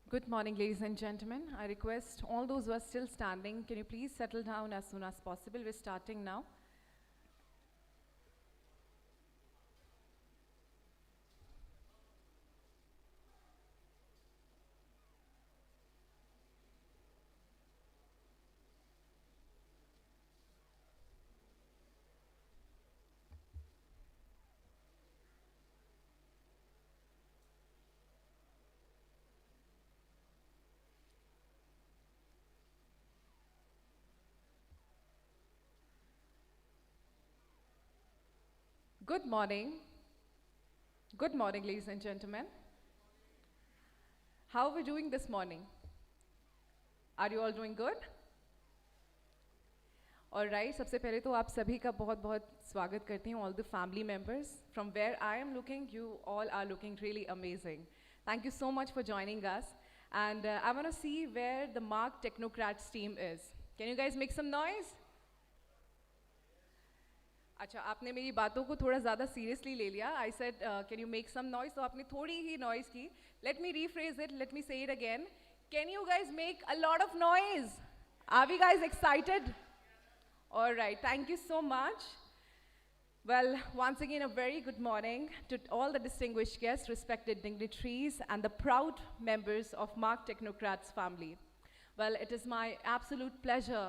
Good morning, ladies and gentlemen. I request all those who are still standing, can you please settle down as soon as possible? We're starting now. Good morning. Good morning, ladies and gentlemen. How are we doing this morning? Are you all doing good? All right, सबसे पहले तो आप सभी का बहुत बहुत स्वागत करती हूँ, all the family members. From where I am looking, you all are looking really amazing. Thank you so much for joining us. And I want to see where the Marc Technocrats team is. Can you guys make some noise? अच्छा आपने मेरी बातों को थोड़ा ज़्यादा seriously ले लिया. I said can you make some noise, तो आपने थोड़ी ही नॉइज की. Let me rephrase it, let me say it again. Can you guys make a lot of noise? Are we guys excited? Alright, thank you so much. Well, once again, a very good morning to all the distinguished guests, respected dignitaries, and the proud members of Marc Technocrats family. Well, it is my absolute pleasure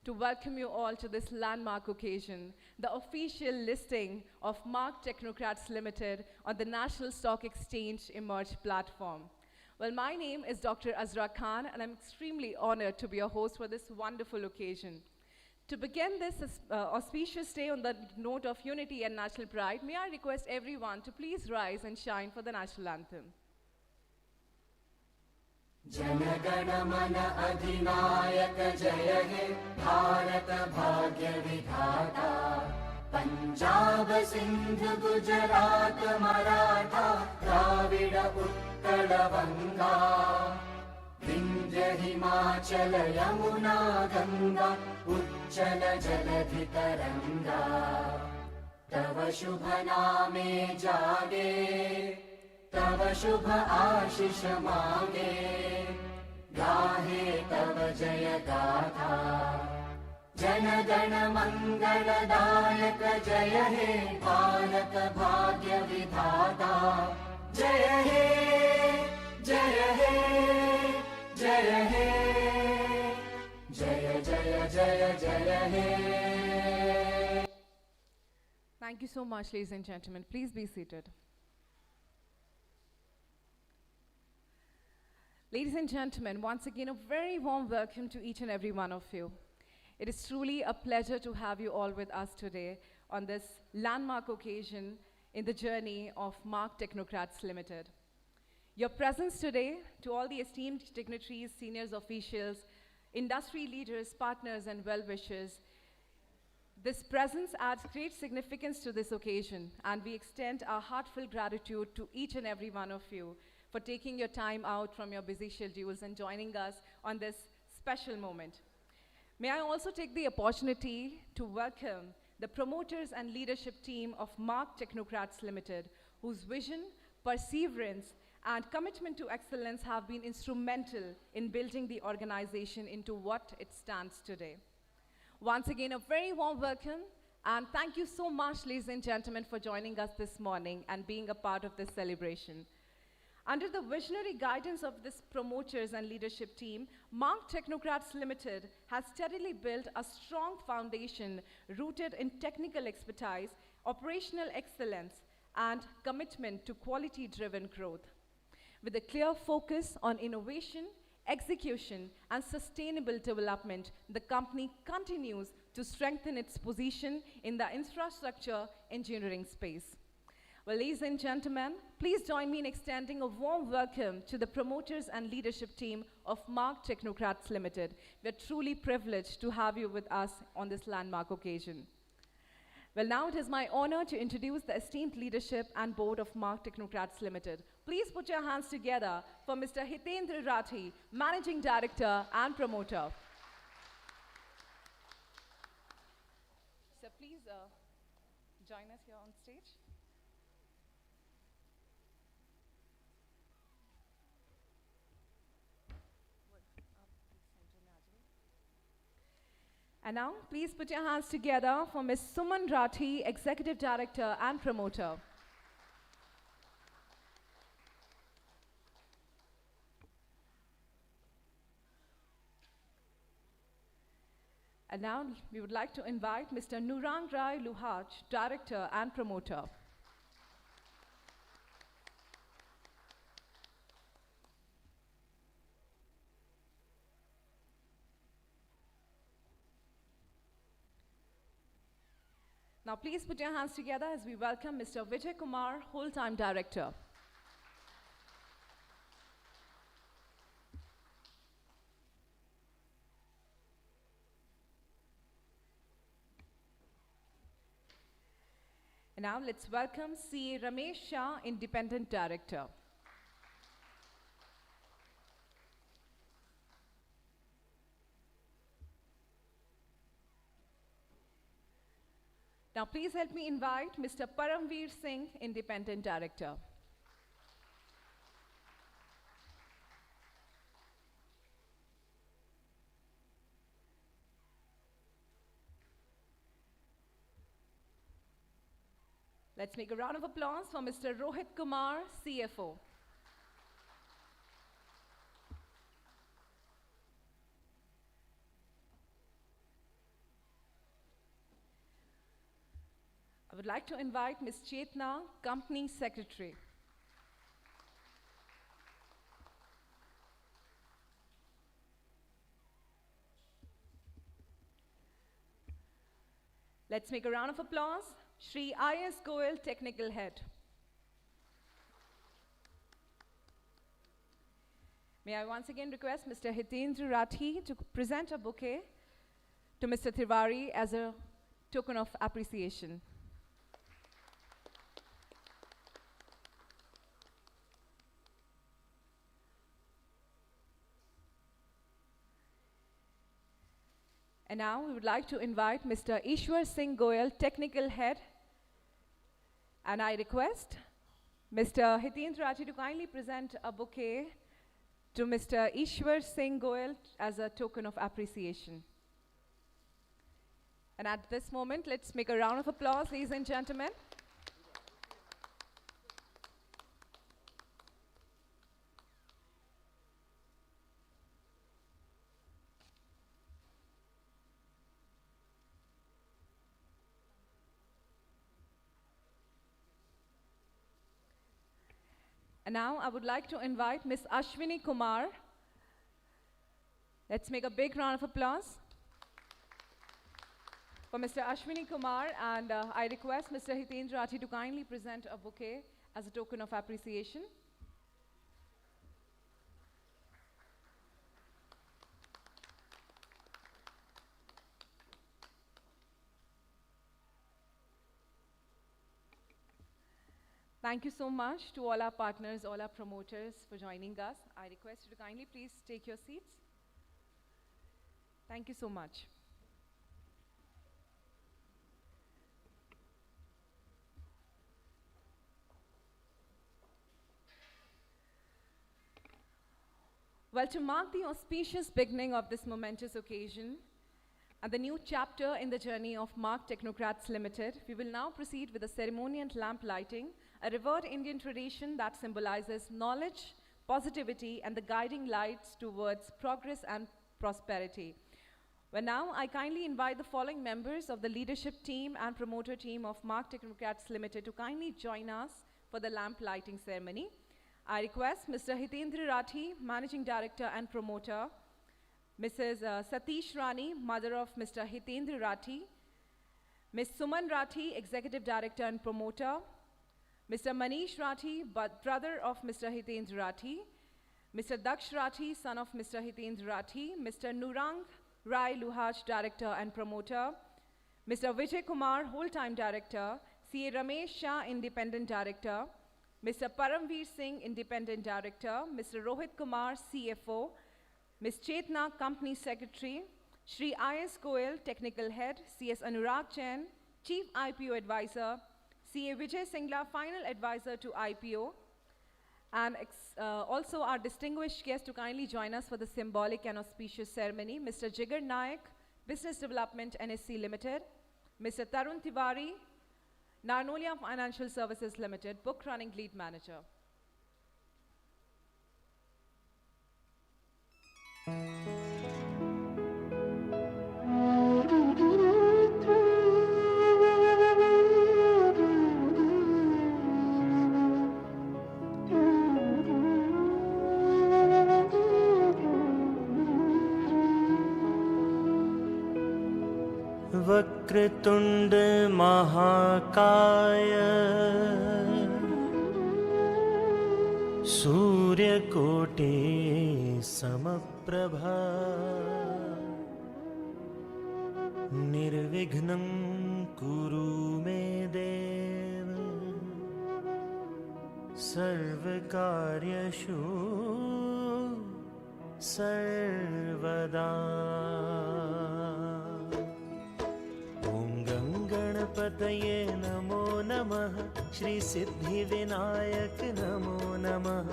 to welcome you all to this landmark occasion, the official listing of Marc Technocrats Limited on the National Stock Exchange Emerge platform. Well, my name is Dr. Azra Khan, and I'm extremely honored to be a host for this wonderful occasion. To begin this auspicious day on the note of unity and national pride, may I request everyone to please rise and shine for the national anthem. जनगण मन अधिनायक जय हे भारत भाग्य विधाता. पंजाब सिंध गुजरात मराठा द्राविड उत्कल बंगा. विंध्य हिमाचल यमुना गंगा उच्चल जलधि तरंगा. तव शुभ नामे जागे तव शुभ आशीष मांगे. गाहे तव जय गाथा. जन गण मंगलदायक जय हे भारत भाग्य विधाता. जय हे जय हे जय हे जय जय जय जय हे. Thank you so much, ladies and gentlemen. Please be seated. Ladies and gentlemen, once again, a very warm welcome to each and every one of you. It is truly a pleasure to have you all with us today on this landmark occasion in the journey of Marc Technocrats Limited. Your presence today, to all the esteemed dignitaries, seniors officials, industry leaders, partners, and well-wishers, this presence adds great significance to this occasion, and we extend our heartfelt gratitude to each and every one of you for taking your time out from your busy schedules and joining us on this special moment. May I also take the opportunity to welcome the promoters and leadership team of Marc Technocrats Limited, whose vision, perseverance, and commitment to excellence have been instrumental in building the organization into what it stands today. Once again, a very warm welcome, and thank you so much, ladies and gentlemen, for joining us this morning and being a part of this celebration. Under the visionary guidance of this promoters and leadership team, Marc Technocrats Limited has steadily built a strong foundation rooted in technical expertise, operational excellence, and commitment to quality-driven growth. With a clear focus on innovation, execution, and sustainable development, the company continues to strengthen its position in the infrastructure engineering space. Well, ladies and gentlemen, please join me in extending a warm welcome to the promoters and leadership team of Marc Technocrats Limited. We're truly privileged to have you with us on this landmark occasion. Well, now it is my honor to introduce the esteemed leadership and board of Marc Technocrats Limited. Please put your hands together for Mr. Hitendra Rathi, Managing Director and Promoter. So please join us here on stage. And now, please put your hands together for Ms. Suman Rathi, Executive Director and Promoter. And now, we would like to invite Mr. Nurang Rai Luhaj, Director and Promoter. Now, please put your hands together as we welcome Mr. Vijay Kumar, Whole-Time Director. And now, let's welcome C. Ramesh Shah, Independent Director. Now, please help me invite Mr. Paramveer Singh, Independent Director. Let's make a round of applause for Mr. Rohit Kumar, CFO. I would like to invite Ms. Chetna, Company Secretary. Let's make a round of applause. Shri I.S. Goel, Technical Head. May I once again request Mr. Hitendra Rathi to present a bouquet to Mr. Tiwari as a token of appreciation. And now we would like to invite Mr. Ishwar Singh Goel, Technical Head. And I request Mr. Hitendra Rathi to kindly present a bouquet to Mr. Ishwar Singh Goel as a token of appreciation. And at this moment, let's make a round of applause, ladies and gentlemen. And now I would like to invite Ms. Ashwini Kumar. Let's make a big round of applause for Mr. Ashwini Kumar, and I request Mr. Hitendra Rathi to kindly present a bouquet as a token of appreciation. Thank you so much to all our partners, all our promoters for joining us. I request you to kindly please take your seats. Thank you so much. Well, to mark the auspicious beginning of this momentous occasion and the new chapter in the journey of Marc Technocrats Limited, we will now proceed with a ceremonial lamp lighting, a revered Indian tradition that symbolizes knowledge, positivity, and the guiding lights towards progress and prosperity. Well, now I kindly invite the following members of the leadership team and promoter team of Marc Technocrats Limited to kindly join us for the lamp lighting ceremony. I request Mr. Hitendra Rathi, Managing Director and Promoter, Mrs. Satish Rani, mother of Mr. Hitendra Rathi, Ms. Suman Rathi, Executive Director and Promoter, Mr. Manish Rathi, brother of Mr. Hitendra Rathi, Mr. Daksh Rathi, son of Mr. Hitendra Rathi, Mr. Nurang Rai Luhaj, Director and Promoter, Mr. Vijay Kumar, Whole-Time Director, C. Ramesh Shah, Independent Director, Mr. Paramveer Singh, Independent Director, Mr. Rohit Kumar, CFO, Ms. Chetna, Company Secretary, Shri I.S. Goel, Technical Head, C.S. Anurag Jain, Chief IPO Advisor, C.A. Vijay Singla, Final Advisor to IPO, and also our distinguished guest to kindly join us for the symbolic and auspicious ceremony, Mr. Jigar Naik, Business Development NSC Limited, Mr. Tarun Tiwari, Narnolia Financial Services Limited, Book Running Lead Manager. वक्रतुण्ड महाकाय सूर्यकोटि समप्रभा निर्विघ्नं कुरु मे देव सर्वकार्येषु सर्वदा। गणपतये नमो नमः, श्री सिद्धिविनायक नमो नमः,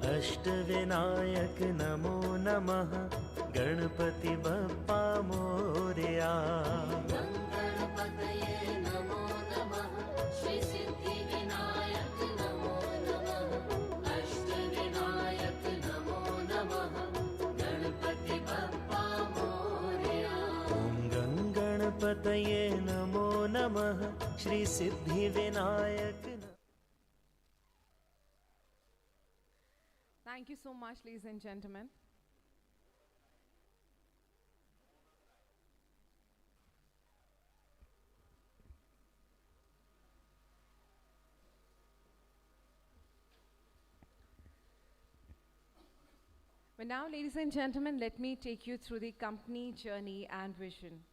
अष्टविनायक नमो नमः, गणपति बप्पा मोरया। गणपतये नमो नमः, श्री सिद्धिविनायक नमो नमः, अष्टविनायक नमो नमः, गणपति बप्पा मोरया। गणपतये नमो नमः, Shri Siddhivinayak. Thank you so much, ladies and gentlemen. But now, ladies and gentlemen, let me take you through the company journey and vision.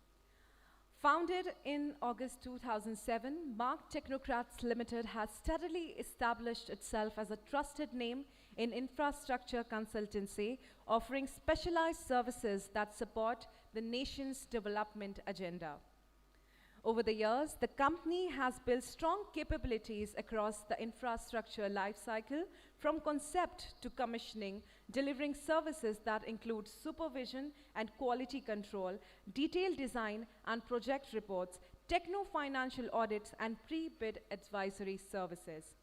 Founded in August 2007, Marc Technocrats Limited has steadily established itself as a trusted name in infrastructure consultancy, offering specialized services that support the nation's development agenda. Over the years, the company has built strong capabilities across the infrastructure lifecycle, from concept to commissioning, delivering services that include supervision and quality control, detailed design and project reports, techno-financial audits, and pre-bid advisory services.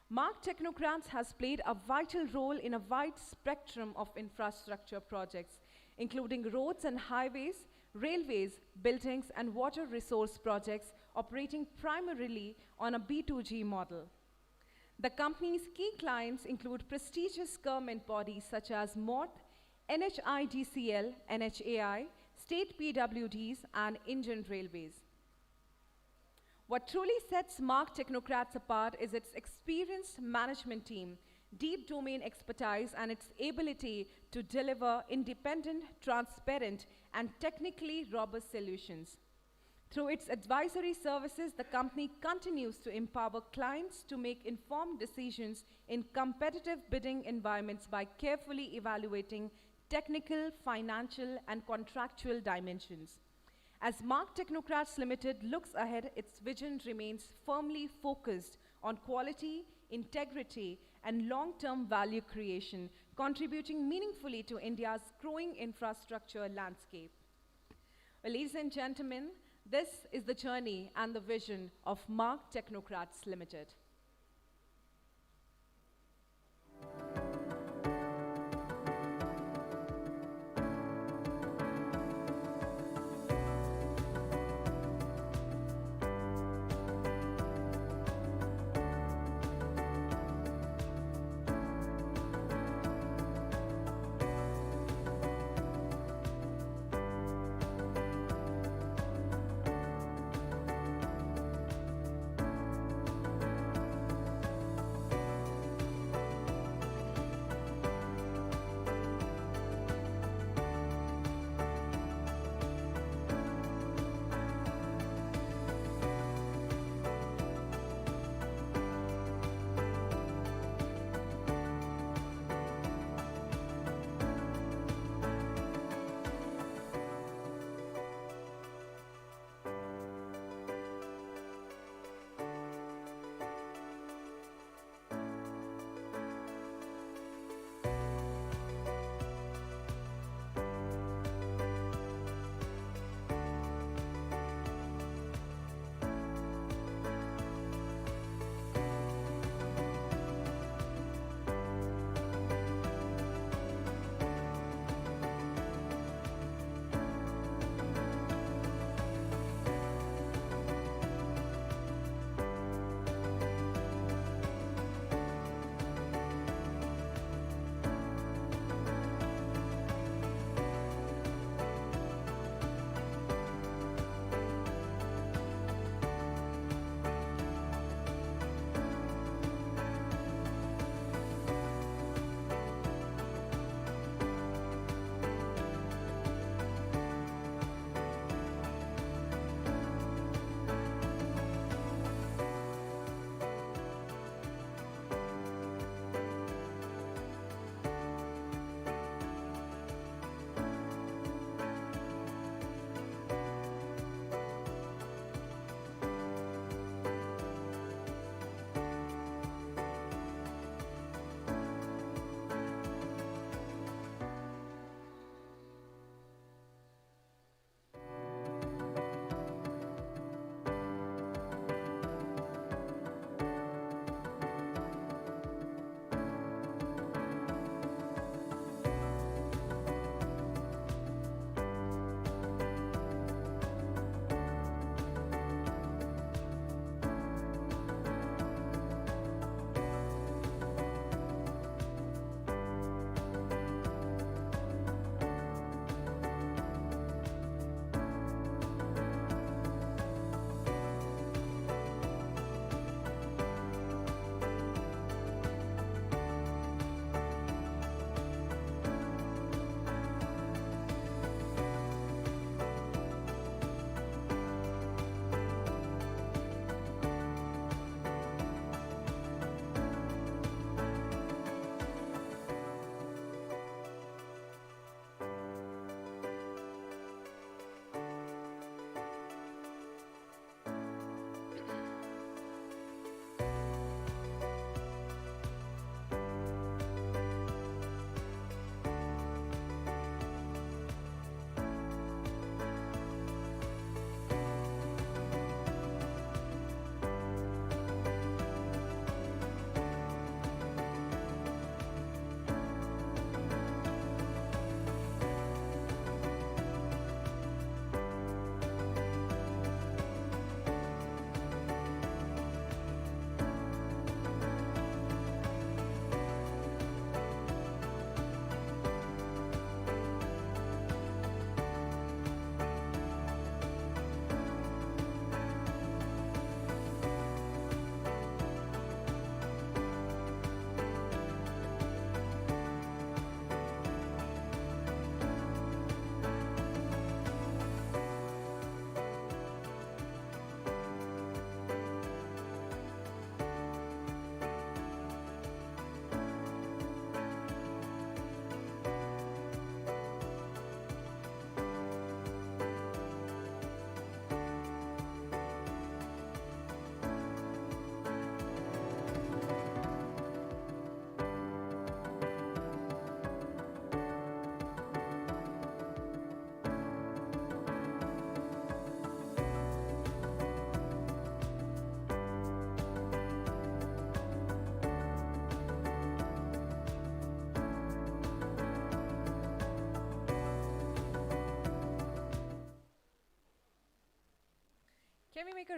Marc Technocrats has played a vital role in a wide spectrum of infrastructure projects, including roads and highways, railways, buildings, and water resource projects operating primarily on a B2G model. The company's key clients include prestigious government bodies such as MORTH, NHIDCL, NHAI, state PWDs, and Indian Railways. What truly sets Marc Technocrats apart is its experienced management team, deep domain expertise, and its ability to deliver independent, transparent, and technically robust solutions. Through its advisory services, the company continues to empower clients to make informed decisions in competitive bidding environments by carefully evaluating technical, financial, and contractual dimensions. As Marc Technocrats Limited looks ahead, its vision remains firmly focused on quality, integrity, and long-term value creation, contributing meaningfully to India's growing infrastructure landscape. Well, ladies and gentlemen, this is the journey and the vision of Marc Technocrats Limited.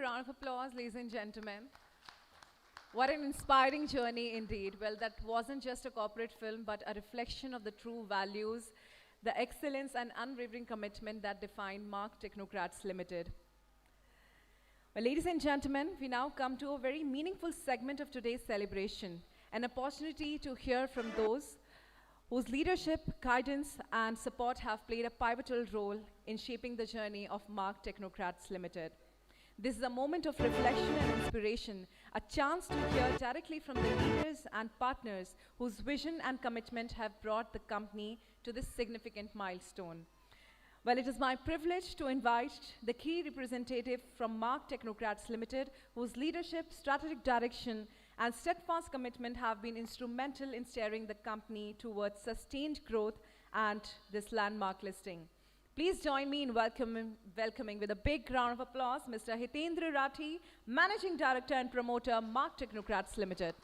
round of applause, ladies and gentlemen. What an inspiring journey indeed. Well, that wasn't just a corporate film, but a reflection of the true values, the excellence and unwavering commitment that define Marc Technocrats Limited. Well, ladies and gentlemen, we now come to a very meaningful segment of today's celebration, an opportunity to hear from those whose leadership, guidance, and support have played a pivotal role in shaping the journey of Marc Technocrats Limited. This is a moment of reflection and inspiration, a chance to hear directly from the leaders and partners whose vision and commitment have brought the company to this significant milestone. Well, it is my privilege to invite the key representative from Marc Technocrats Limited, whose leadership, strategic direction, and steadfast commitment have been instrumental in steering the company towards sustained growth and this landmark listing. Please join me in welcoming with a big round of applause Mr. Hitendra Rathi, Managing Director and Promoter, Marc Technocrats Limited.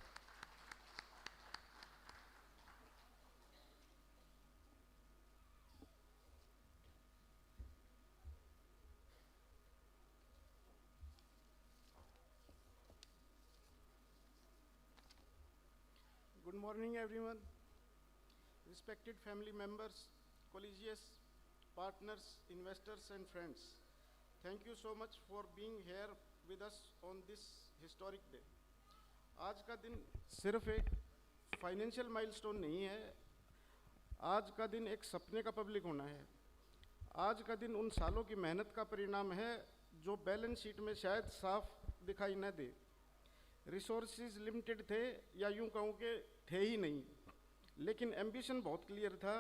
Good morning, everyone. Respected family members, colleagues, partners, investors, and friends. Thank you so much for being here with us on this historic day. आज का दिन सिर्फ एक financial milestone नहीं है, आज का दिन एक सपने का पब्लिक होना है। आज का दिन उन सालों की मेहनत का परिणाम है जो बैलेंस शीट में शायद साफ दिखाई न दे। रिसोर्सेज लिमिटेड थे या यूं कहूँ कि थे ही नहीं, लेकिन एम्बिशन बहुत क्लियर था,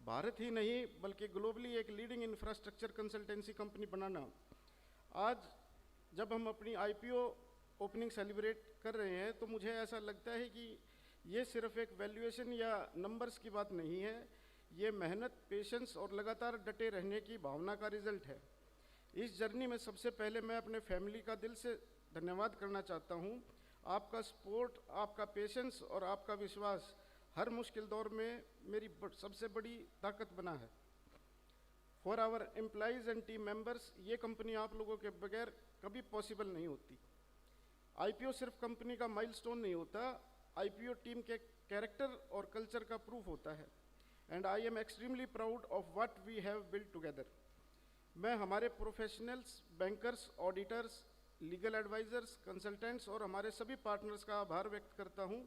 भारत ही नहीं बल्कि ग्लोबली एक लीडिंग इंफ्रास्ट्रक्चर कंसल्टेंसी कंपनी बनाना। आज जब हम अपनी आईपीओ ओपनिंग सेलिब्रेट कर रहे हैं तो मुझे ऐसा लगता है कि ये सिर्फ एक वैल्यूएशन या नंबर्स की बात नहीं है, ये मेहनत, पेशेंस और लगातार डटे रहने की भावना का रिजल्ट है। इस जर्नी में सबसे पहले मैं अपने फैमिली का दिल से धन्यवाद करना चाहता हूँ। आपका सपोर्ट, आपका पेशेंस और आपका विश्वास हर मुश्किल दौर में मेरी सबसे बड़ी ताकत बना है। For our employees and team members, ये कंपनी आप लोगों के बगैर कभी पॉसिबल नहीं होती। आईपीओ सिर्फ कंपनी का माइलस्टोन नहीं होता, आईपीओ टीम के कैरेक्टर और कल्चर का प्रूफ होता है। And I am extremely proud of what we have built together. मैं हमारे professionals, bankers, auditors, legal advisors, consultants और हमारे सभी पार्टनर्स का आभार व्यक्त करता हूँ।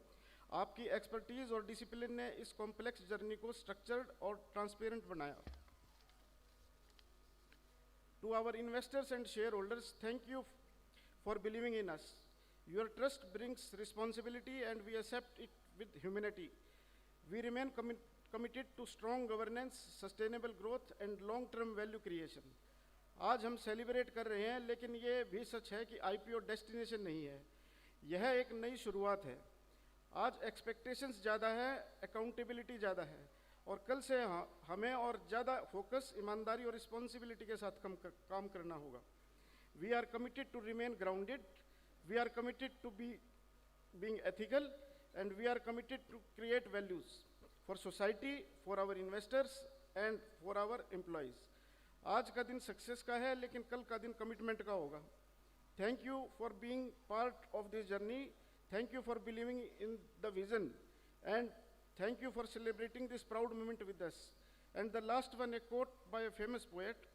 आपकी एक्सपर्टीज़ और डिसिप्लिन ने इस कॉम्प्लेक्स जर्नी को स्ट्रक्चर्ड और ट्रांसपेरेंट बनाया। To our investors and shareholders, thank you for believing in us. Your trust brings responsibility and we accept it with humility. We remain committed to strong governance, sustainable growth and long term value creation. आज हम celebrate कर रहे हैं, लेकिन ये भी सच है कि आईपीओ डेस्टिनेशन नहीं है, यह एक नई शुरुआत है। आज एक्सपेक्टेशंस ज़्यादा है, अकाउंटेबिलिटी ज़्यादा है और कल से हमें और ज़्यादा फोकस, ईमानदारी और रिस्पॉन्सिबिलिटी के साथ काम करना होगा। We are committed to remain grounded, we are committed to being ethical and we are committed to create values for society, for our investors and for our employees. आज का दिन सक्सेस का है, लेकिन कल का दिन कमिटमेंट का होगा। Thank you for being part of this journey, thank you for believing in the vision and thank you for celebrating this proud moment with us. And the last one, a quote by a famous poet,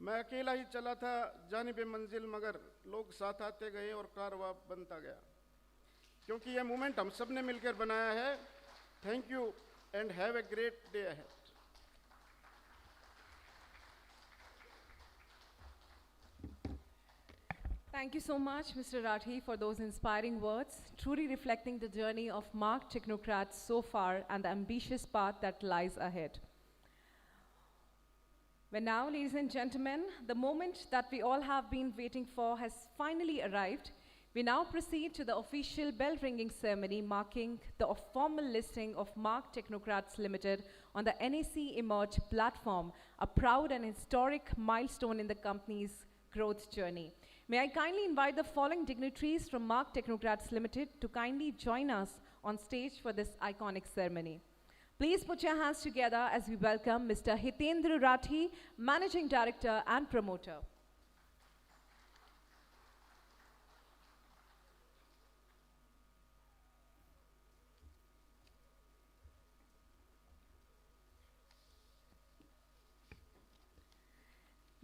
मैं अकेला ही चला था जानिबे मंजिल मगर लोग साथ आते गए और कारवां बनता गया। क्योंकि यह मोमेंट हम सब ने मिलकर बनाया है। Thank you and have a great day ahead. Thank you so much, Mr. Rathi, for those inspiring words, truly reflecting the journey of Marc Technocrats so far and the ambitious path that lies ahead. Well, now, ladies and gentlemen, the moment that we all have been waiting for has finally arrived. We now proceed to the official bell-ringing ceremony marking the formal listing of Marc Technocrats Limited on the NSE Emerge platform, a proud and historic milestone in the company's growth journey. May I kindly invite the following dignitaries from Marc Technocrats Limited to kindly join us on stage for this iconic ceremony. Please put your hands together as we welcome Mr. Hitendra Rathi, Managing Director and Promoter.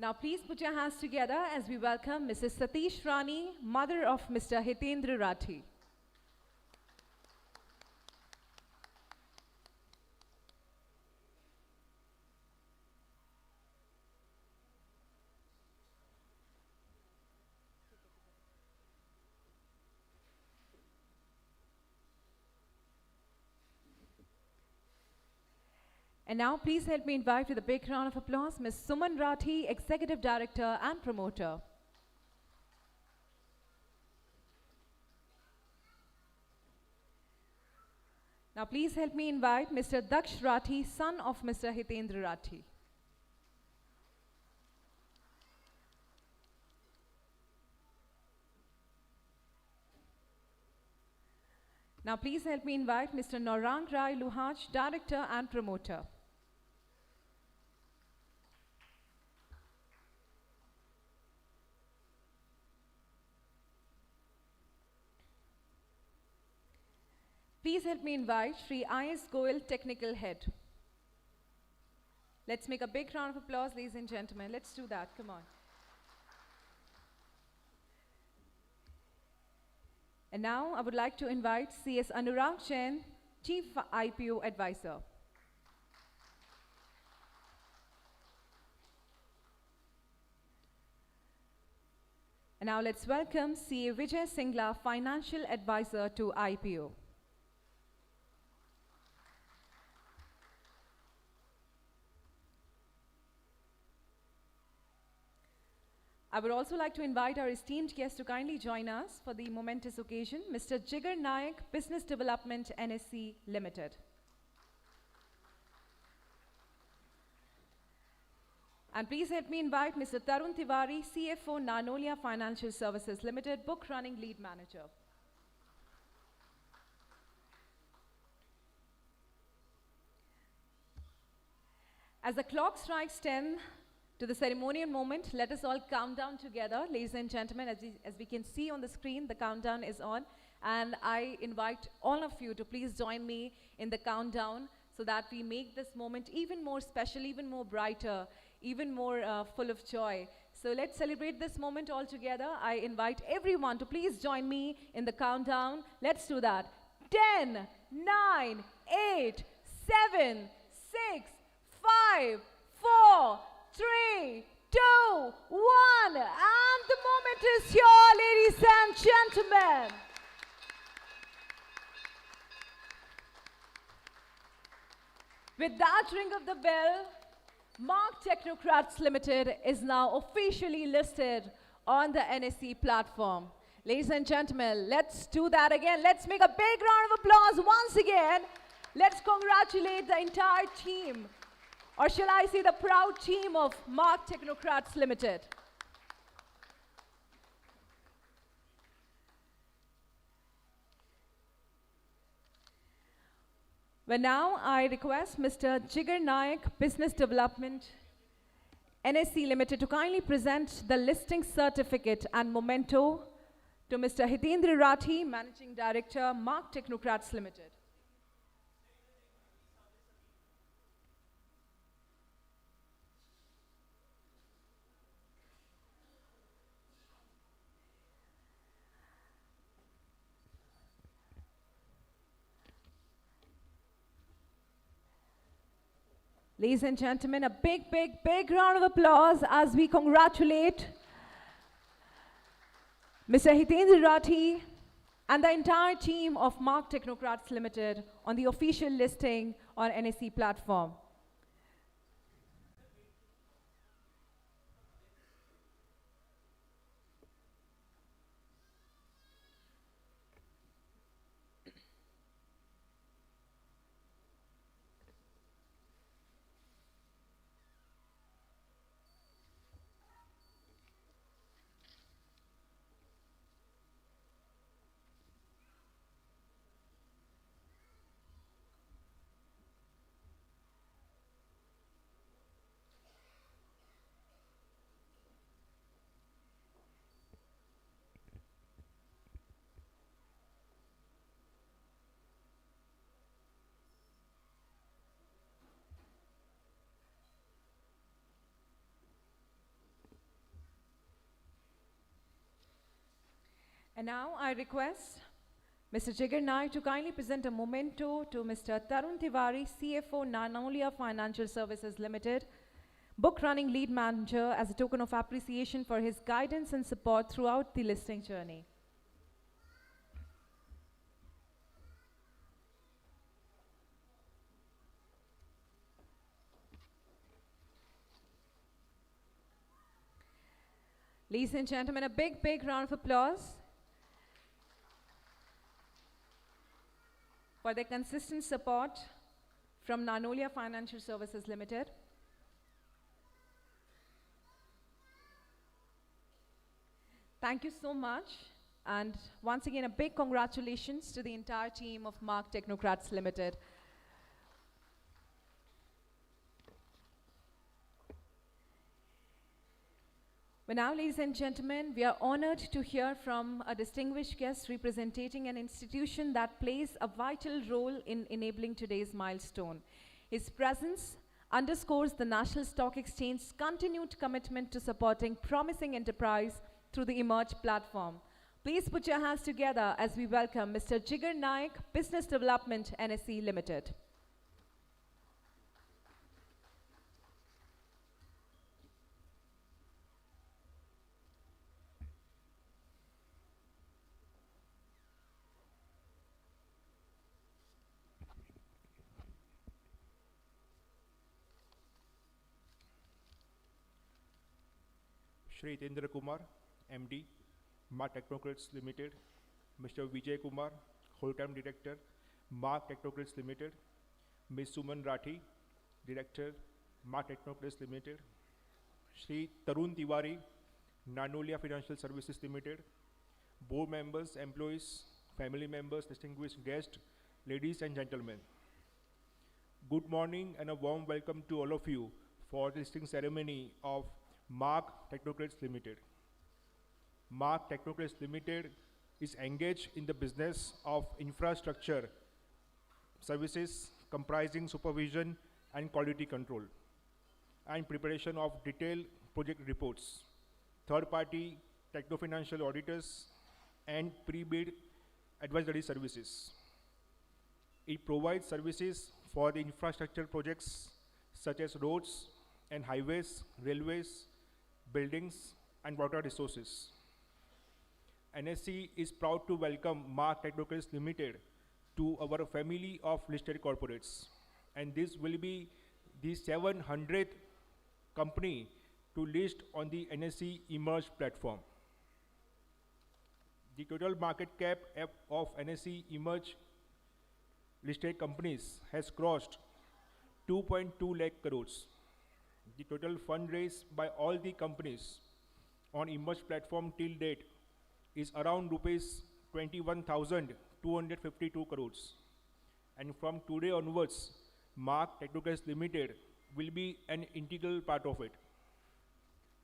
Now please put your hands together as we welcome Mrs. Satish Rani, mother of Mr. Hitendra Rathi. And now please help me invite with a big round of applause Ms. Suman Rathi, Executive Director and Promoter. Now please help me invite Mr. Daksh Rathi, son of Mr. Hitendra Rathi. Now please help me invite Mr. Naurang Rai Luhaj, Director and Promoter. Please help me invite Sri I.S. Goel, Technical Head. Let's make a big round of applause, ladies and gentlemen. Let's do that, come on. And now I would like to invite C.S. Anurag Jain, Chief IPO Advisor. And now let's welcome C.A. Vijay Singla, Financial Advisor to IPO. I would also like to invite our esteemed guest to kindly join us for the momentous occasion, Mr. Jigar Nayak, Business Development NSC Limited. And please help me invite Mr. Tarun Tiwari, CFO, Nanolia Financial Services Limited, Book Running Lead Manager. As the clock strikes 10, to the ceremonial moment, let us all count down together, ladies and gentlemen. As we can see on the screen, the countdown is on. And I invite all of you to please join me in the countdown so that we make this moment even more special, even more brighter, even more full of joy. So let's celebrate this moment all together. I invite everyone to please join me in the countdown. Let's do that. 10, 9, 8, 7, 6, 5, 4, 3, 2, 1, and the moment is here, ladies and gentlemen. With that ring of the bell, Marc Technocrats Limited is now officially listed on the NSE platform. Ladies and gentlemen, let's do that again. Let's make a big round of applause once again. Let's congratulate the entire team, or shall I say the proud team of Marc Technocrats Limited. Well, now I request Mr. Jigar Nayak, Business Development NSC Limited, to kindly present the listing certificate and memento to Mr. Hitendra Rathi, Managing Director, Marc Technocrats Limited. Ladies and gentlemen, a big, big, big round of applause as we congratulate Mr. Hitendra Rathi and the entire team of Marc Technocrats Limited on the official listing on NSE platform. And now I request Mr. Jigar Naik to kindly present a memento to Mr. Tarun Tiwari, CFO, Nanolia Financial Services Limited, book running lead manager, as a token of appreciation for his guidance and support throughout the listing journey. Ladies and gentlemen, a big, big round of applause for their consistent support from Nanolia Financial Services Limited. Thank you so much. And once again, a big congratulations to the entire team of Marc Technocrats Limited. But now, ladies and gentlemen, we are honored to hear from a distinguished guest representing an institution that plays a vital role in enabling today's milestone. His presence underscores the National Stock Exchange's continued commitment to supporting promising enterprise through the Emerge platform. Please put your hands together as we welcome Mr. Jigar Naik, Business Development, NSE Limited. Shri Tendra Kumar, MD, Marc Technocrats Limited, Mr. Vijay Kumar, Whole-Time Director, Marc Technocrats Limited, Ms. Suman Rathi, Director, Marc Technocrats Limited, Shri Tarun Tiwari, Nanolia Financial Services Limited, board members, employees, family members, distinguished guests, ladies and gentlemen. Good morning and a warm welcome to all of you for the listing ceremony of Marc Technocrats Limited. Marc Technocrats Limited is engaged in the business of infrastructure services comprising supervision and quality control and preparation of detailed project reports, third-party techno-financial auditors, and pre-bid advisory services. It provides services for the infrastructure projects such as roads and highways, railways, buildings, and water resources. NSE is proud to welcome Marc Technocrats Limited to our family of listed corporates, and this will be the 700th company to list on the NSE Emerge platform. The total market cap of NSE Emerge listed companies has crossed 2.2 lakh crores. The total fund raised by all the companies on Emerge platform till date is around rupees 21,252 crores. And from today onwards, Marc Technocrats Limited will be an integral part of it.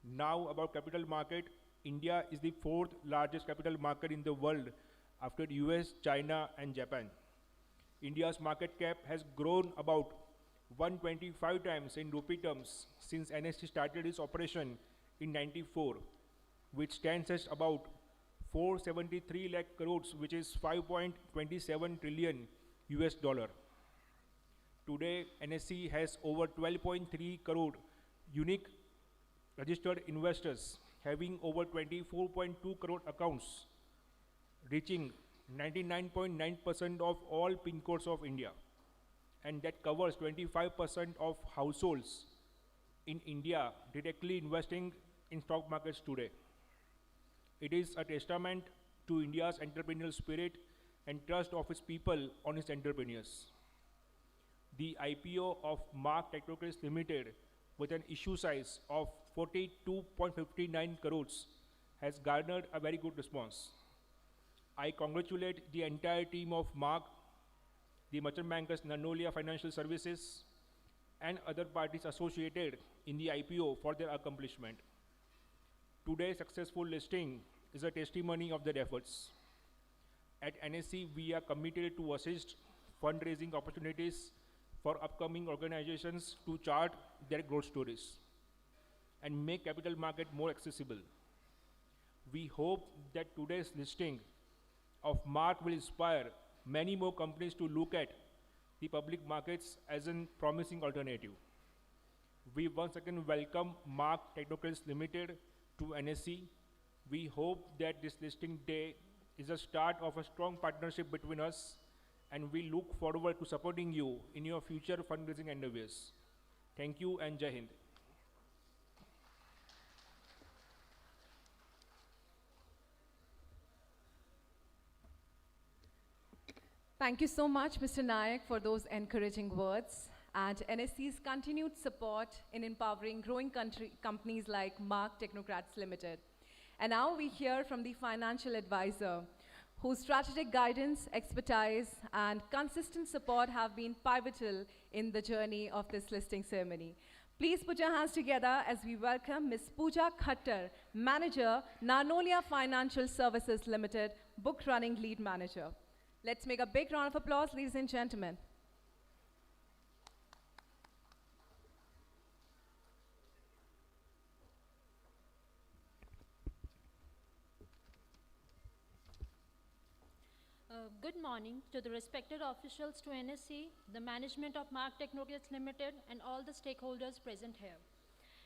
Now about capital market, India is the fourth largest capital market in the world after US, China, and Japan. India's market cap has grown about 125 times in rupee terms since NSE started its operation in '94, which stands at about 473 lakh crores, which is 5.27 trillion US dollar. Today, NSE has over 12.3 crore unique registered investors, having over 24.2 crore accounts, reaching 99.9% of all PIN codes of India, and that covers 25% of households in India directly investing in stock markets today. It is a testament to India's entrepreneurial spirit and trust of its people on its entrepreneurs. The IPO of Marc Technocrats Limited with an issue size of 42.59 crores has garnered a very good response. I congratulate the entire team of Marc, the merchant bankers Nanolia Financial Services, and other parties associated in the IPO for their accomplishment. Today's successful listing is a testimony of their efforts. At NSE, we are committed to assist fundraising opportunities for upcoming organizations to chart their growth stories and make capital market more accessible. We hope that today's listing of Mark will inspire many more companies to look at the public markets as a promising alternative. We once again welcome Marc Technocrats Limited to NSE. We hope that this listing day is a start of a strong partnership between us, and we look forward to supporting you in your future fundraising endeavors. Thank you and Jai Hind. Thank you so much, Mr. Nayak, for those encouraging words and NSC's continued support in empowering growing companies like Marc Technocrats Limited. And now we hear from the financial advisor, whose strategic guidance, expertise, and consistent support have been pivotal in the journey of this listing ceremony. Please put your hands together as we welcome Ms. Pooja Khattar, Manager, Narnolia Financial Services Limited, Book Running Lead Manager. Let's make a big round of applause, ladies and gentlemen. Good morning to the respected officials to NSE, the management of Marc Technocrats Limited, and all the stakeholders present here.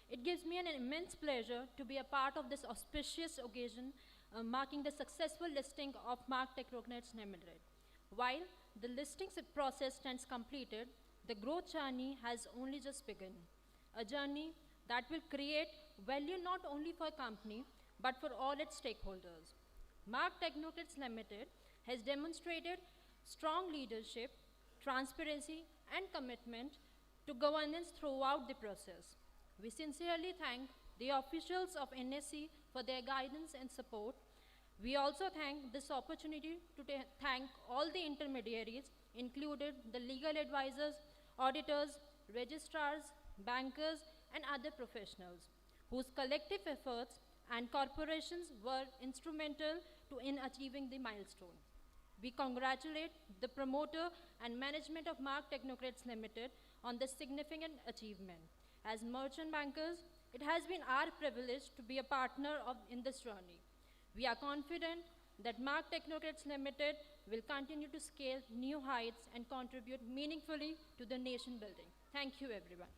It gives me an immense pleasure to be a part of this auspicious occasion marking the successful listing of Marc Technocrats Limited. While the listing process stands completed, the growth journey has only just begun. A journey that will create value not only for company, but for all its stakeholders. Marc Technocrats Limited has demonstrated strong leadership, transparency, and commitment to governance throughout the process. We sincerely thank the officials of NSE for their guidance and support. We also thank this opportunity to thank all the intermediaries, including the legal advisors, auditors, registrars, bankers, and other professionals, whose collective efforts and corporations were instrumental in achieving the milestone. We congratulate the promoter and management of Marc Technocrats Limited on this significant achievement. As merchant bankers, it has been our privilege to be a partner in this journey. We are confident that Marc Technocrats Limited will continue to scale new heights and contribute meaningfully to the nation building. Thank you, everyone.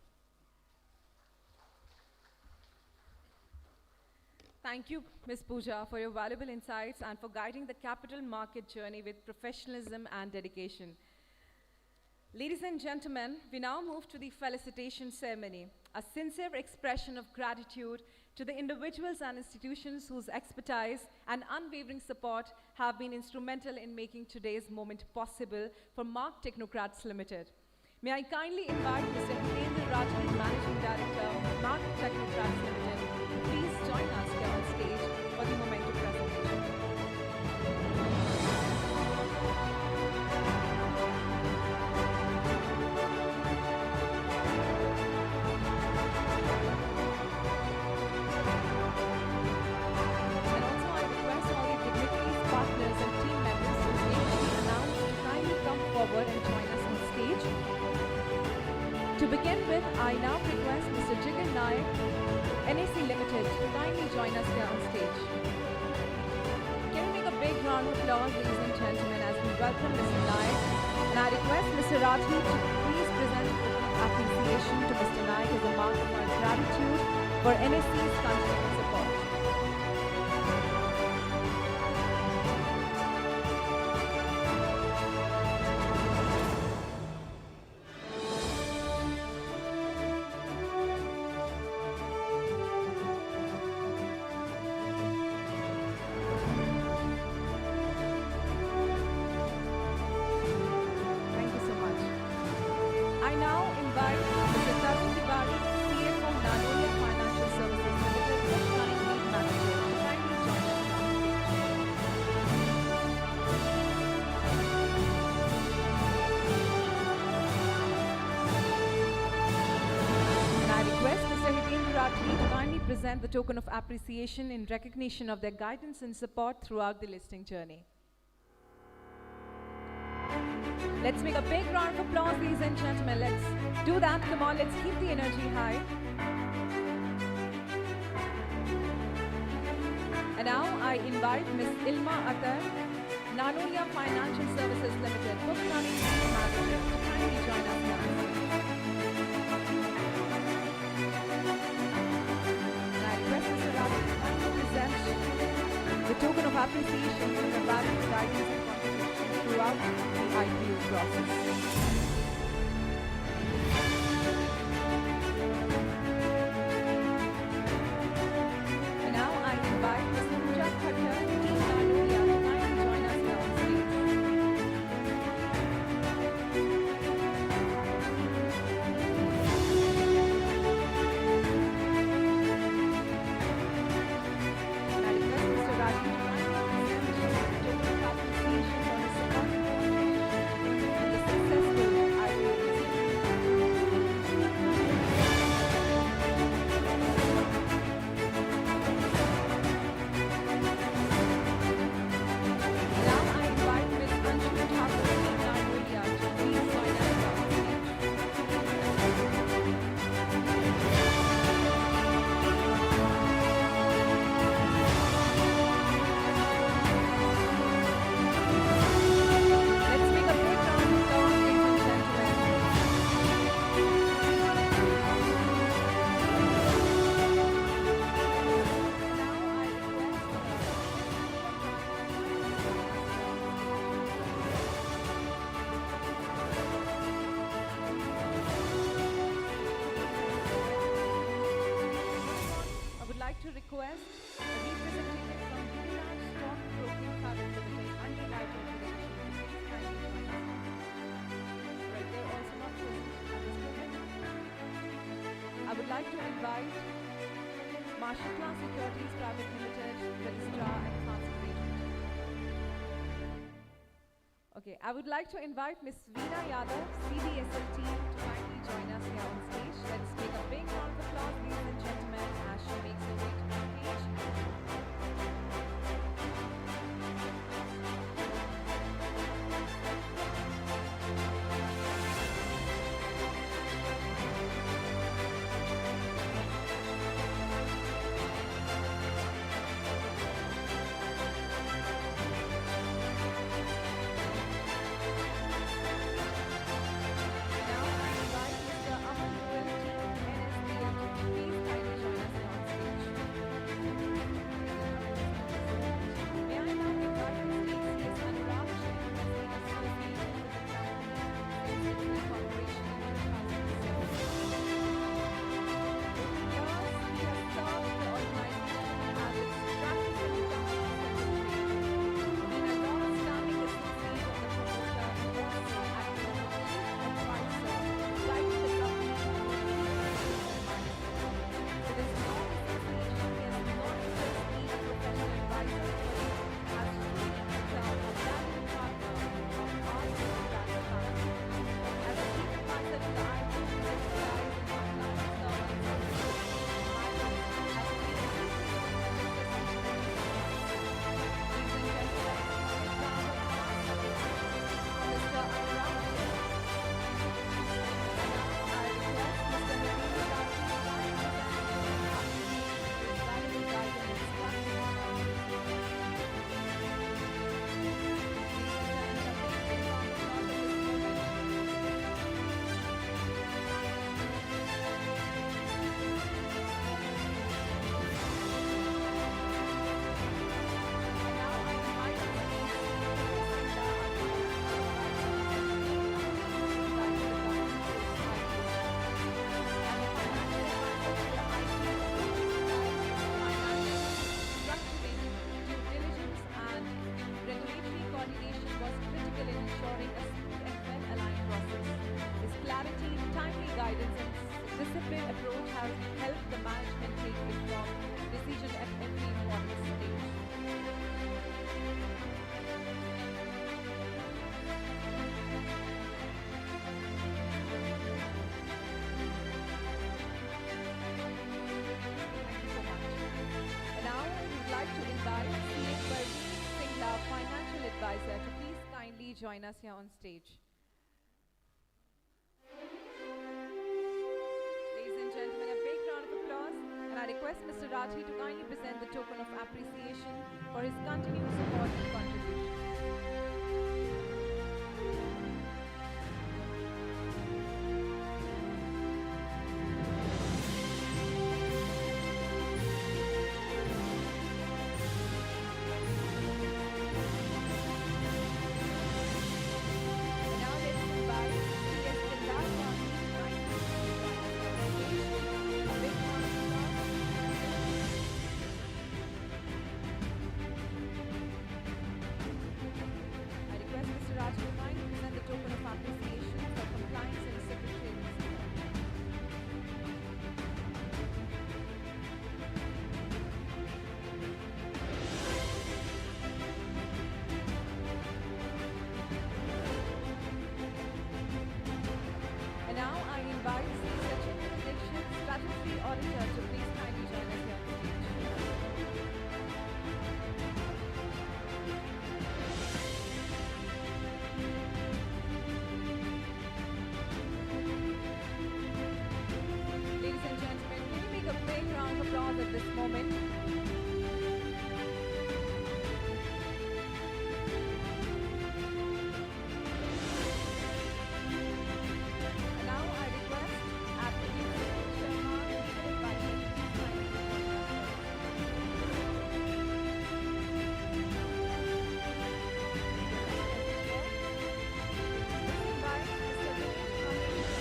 Thank you, Ms. Pooja, for your valuable insights and for guiding the capital market journey with professionalism and dedication. Ladies and gentlemen, we now move to the felicitation ceremony, a sincere expression of gratitude to the individuals and institutions whose expertise and unwavering support have been instrumental in making today's moment possible for Marc Technocrats Limited. May I kindly invite Mr. Hindendra Rajani, Managing Director, Marc Technocrats Limited, to please join us here on stage for the momentum presentation. And also I request all the dignitaries, partners, and team members whose names will be announced to kindly come forward and join us on stage. To begin with, I now request Mr. Jigar Nayak, NAC Limited, to kindly join us here on stage. Can we make a big round of applause, ladies and gentlemen, as we welcome Mr. Nayak? And I request Mr. Rathi to please present appreciation to Mr. Nayak as a mark of our gratitude for NAC's continued support. Thank you so much. I now invite Mr. Tarun Tiwari, CFO, Narnolia Financial Services Limited, Electronic Lead Manager, to kindly join us on stage. And I request Mr. Hindendra Rajani to kindly present the token of appreciation in recognition of their guidance and support throughout the listing journey. Let's make a big round of applause, ladies and gentlemen. Let's do that. Come on, let's keep the energy high. And now I invite Ms. Ilma Atar, Nanoria Financial Services Limited, Book Running Manager, to kindly join us now. And I request Mr. Ravi to kindly present the token of appreciation for the valuable guidance and contribution throughout the IPO process. And now I invite Ms. Pooja Khattar, Team Nanoria, to kindly join us here on stage. And I request Mr. Rajiv to kindly present the token of appreciation for his support and contribution in the successful IPO business. Now I invite Ms. Anshu Thakur, Team Nanoria, to please join us here on stage. Let's make a big round of applause, ladies and gentlemen. Now I would like to request a representative from Gujarat Stock Broking Private Limited, underwriter division, to please kindly join us. Right, they're also not present at this moment. I would like to invite Marshall Securities Private Limited, Registrar and Counsel Agent. Okay, I would like to invite Ms. Veena Yadav, CDSL team, to kindly join us here on stage. Let's take a big round of applause, ladies and gentlemen, as she makes her way to the stage. Now I invite Mr. Aman Goyal, team NSDL, to please kindly join us here on stage. May I now invite Ms. ACS Anurag, Chairman of the Association with the Company Corporation in 2007. Years he has served the organization as its practical company secretary. He has long-standing associate of the promoter and also acting as chief advisor, guiding the company through the With his long association, he has not just been a professional advisor, but has truly become a valued partner of ours and family. As a chief advisor to the IPO, he specializes in compliance governance disciplined approach has helped the management take informed decisions at every important stage. Thank you so much. And now we would like to invite CA Parveen Singla, Financial Advisor, to please kindly join us here on stage. Ladies and gentlemen, a big round of applause. And I request request Mr. Rathi to kindly present the token of appreciation for his continued support and contribution. Now let's invite C.S. Kindar Swami to kindly present a big round of applause. I request Mr. Raj to kindly present the token of appreciation for compliance and secretarial support. And now I invite Sri Sachin Dixit, Statutory Auditor, to please kindly join us here on stage. Ladies and gentlemen, can you make a big round of applause at this moment? And now I request Applicant Sharma, Legal Advisor, to please kindly join us. Let's invite Mr. Dinesh Ramesh,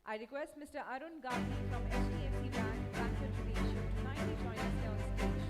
I request Mr. Arun Gandhi from HDFC Bank, Banker Judicial, to kindly join us here on stage.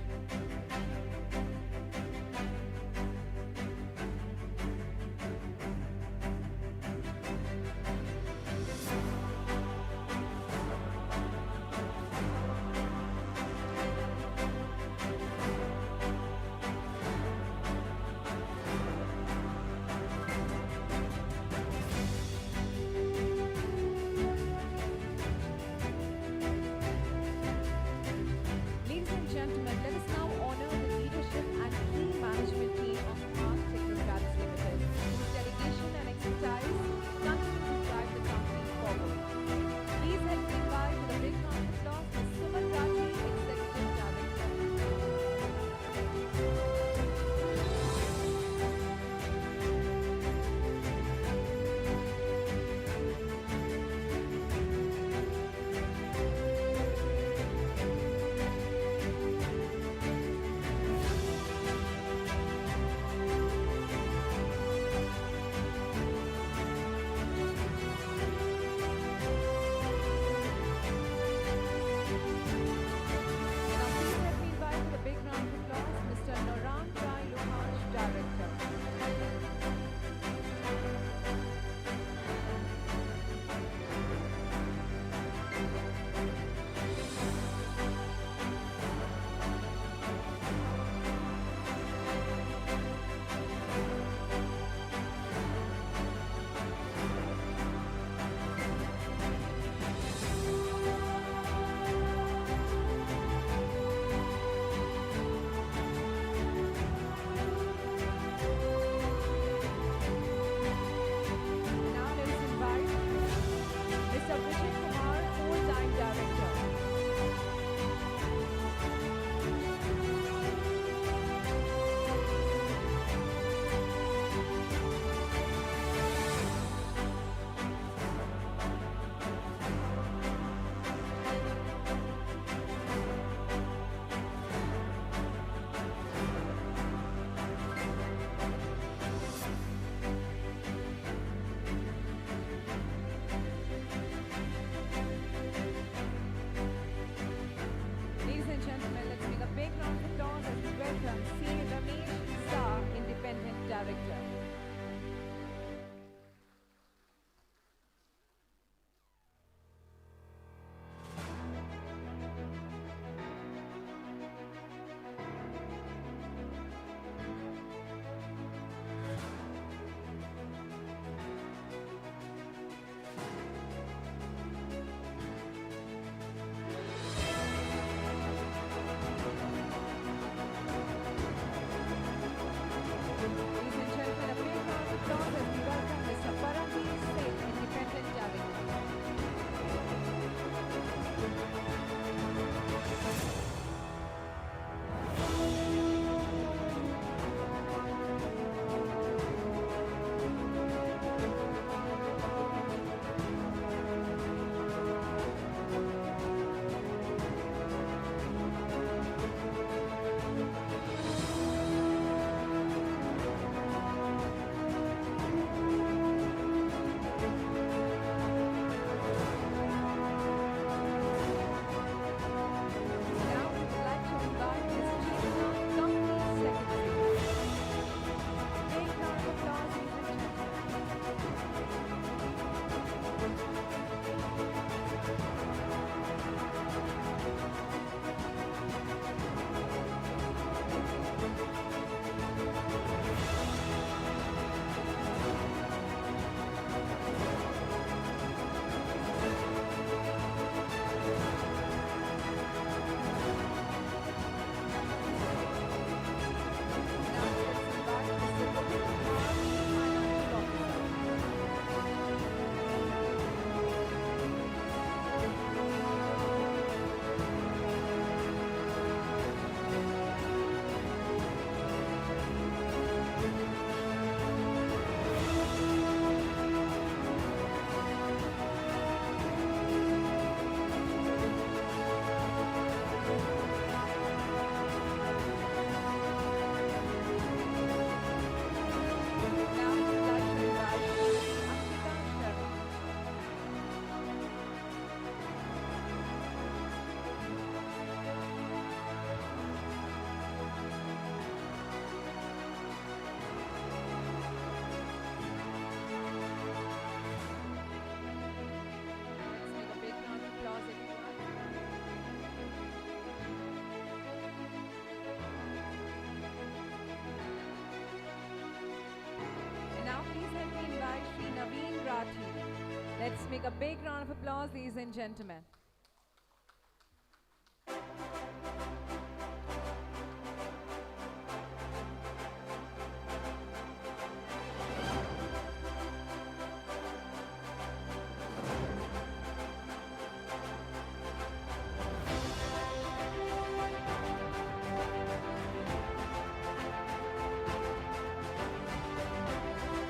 Let's make a big round of applause, ladies and gentlemen.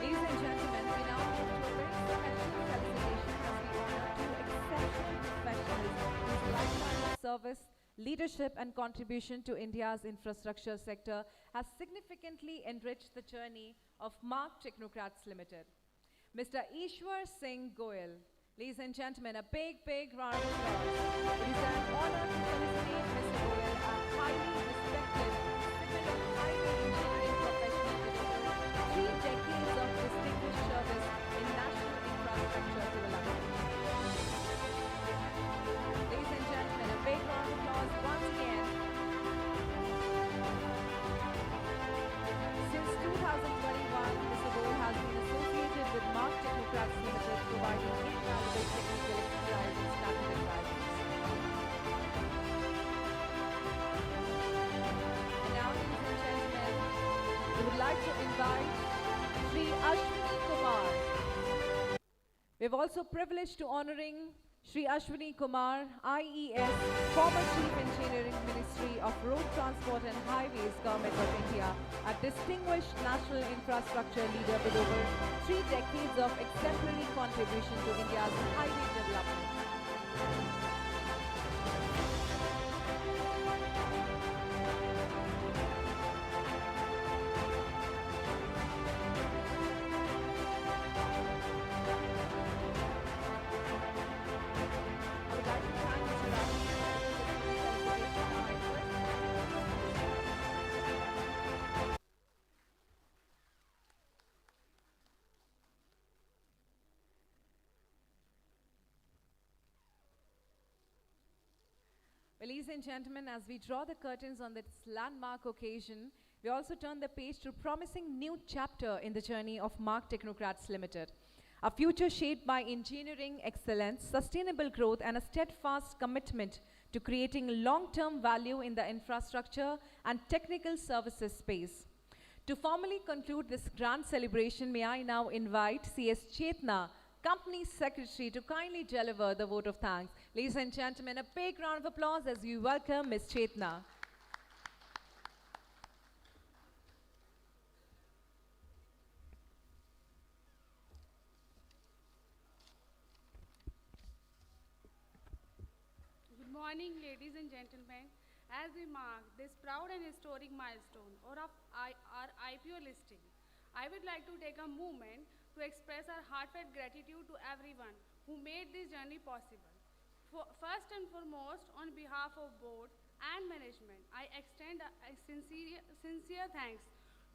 Ladies and gentlemen, we now move to a very special celebration as we honor two exceptional professionals whose lifetime of service, leadership, and contribution to India's infrastructure sector has significantly enriched the journey of Marc Technocrats Limited. Mr. Ishwar Singh Goyal. Ladies and gentlemen, a big, big round of applause. It is an honor to felicitate Mr. Goyal, a highly respected civil and highway engineering professional with over 3 decades of distinguished service in national infrastructure development. Ladies and gentlemen, a big round of applause once again. Since 2021, Mr. Goyal has been associated with Marc Technocrats Limited, providing invaluable technical expertise and strategic guidance. And now, ladies and gentlemen, we would like to invite Sri Ashwini Kumar. We're also privileged to honoring Sri Ashwini Kumar, IES, former Chief Engineering Ministry of Road Transport and Highways, Government of India, a distinguished national infrastructure leader with over 3 decades of exemplary contribution to India's highway development. I would like to thank Mr. Rajesh for this celebration. Now I request Well, ladies and gentlemen, as we draw the curtains on this landmark occasion, we also turn the page to a promising new chapter in the journey of Marc Technocrats Limited. A future shaped by engineering excellence, sustainable growth, and a steadfast commitment to creating long-term value in the infrastructure and technical services space. To formally conclude this grand celebration, may I now invite CS Chetna, Company Secretary, to kindly deliver the vote of thanks. Ladies and gentlemen, a big round of applause as we welcome Ms. Chetna. Good morning, ladies and gentlemen. As we mark this proud and historic milestone our IPO listing, I would like to take a moment to express our heartfelt gratitude to everyone who made this journey possible. First and foremost, on behalf of board and management, I extend a sincere thanks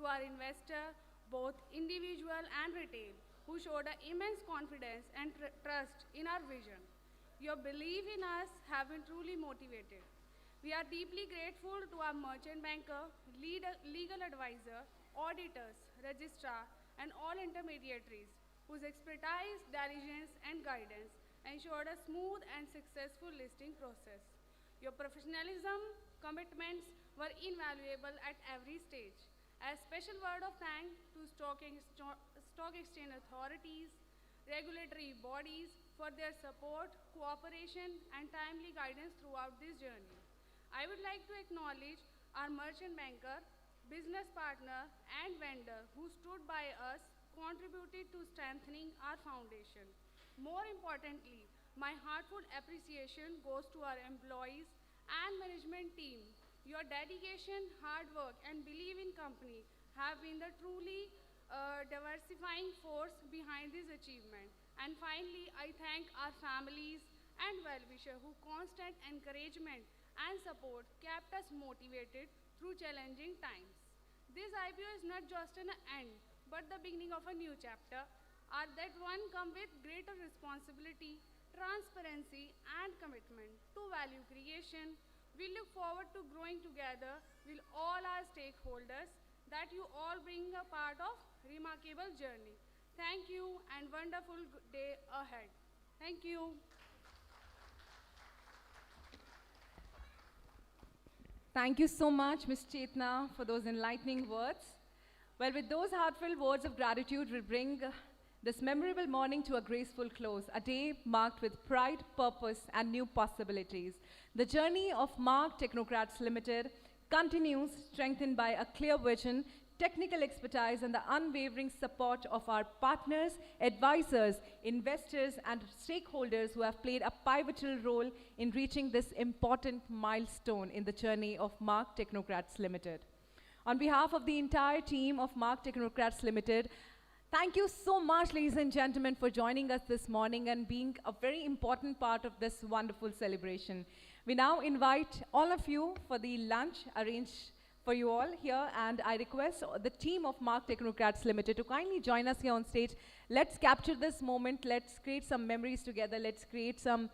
to our investor, both individual and retail, who showed an immense confidence and trust in our vision. Your belief in us have been truly motivated. We are deeply grateful to our merchant banker, legal advisor, auditors, registrar, and all intermediaries whose expertise, diligence, and guidance ensured a smooth and successful listing process. Your professionalism, commitments were invaluable at every stage. A special word of thanks to stock exchange authorities, regulatory bodies for their support, cooperation, and timely guidance throughout this journey. I would like to acknowledge our merchant banker, business partner, and vendor who stood by us, contributed to strengthening our foundation. More importantly, my heartfelt appreciation goes to our employees and management team. Your dedication, hard work, and belief in company have been the truly diversifying force behind this achievement. And finally, I thank our families and well-wishers who constant encouragement and support kept us motivated through challenging times. This IPO is not just an end, but the beginning of a new chapter. That one come with greater responsibility, transparency, and commitment to value creation. We look forward to growing together with all our stakeholders that you all bring a part of remarkable journey. Thank you and wonderful day ahead. Thank you. Thank you so much, Ms. Chetna, for those enlightening words. Well, with those heartfelt words of gratitude, we bring this memorable morning to a graceful close, a day marked with pride, purpose, and new possibilities. The journey of Marc Technocrats Limited continues, strengthened by a clear vision, technical expertise, and the unwavering support of our partners, advisors, investors, and stakeholders who have played a pivotal role in reaching this important milestone in the journey of Marc Technocrats Limited. On behalf of the entire team of Marc Technocrats Limited, thank you so much, ladies and gentlemen, for joining us this morning and being a very important part of this wonderful celebration. We now invite all of you for the lunch arranged for you all here, and I request the team of Marc Technocrats Limited to kindly join us here on stage. Let's capture this moment. Let's create some memories together. Let's create some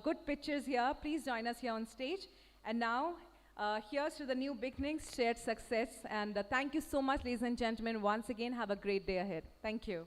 good pictures here. Please join us here on stage. And now, here's to the new beginnings, shared success. And thank you so much, ladies and gentlemen. Once again, have a great day ahead. Thank you.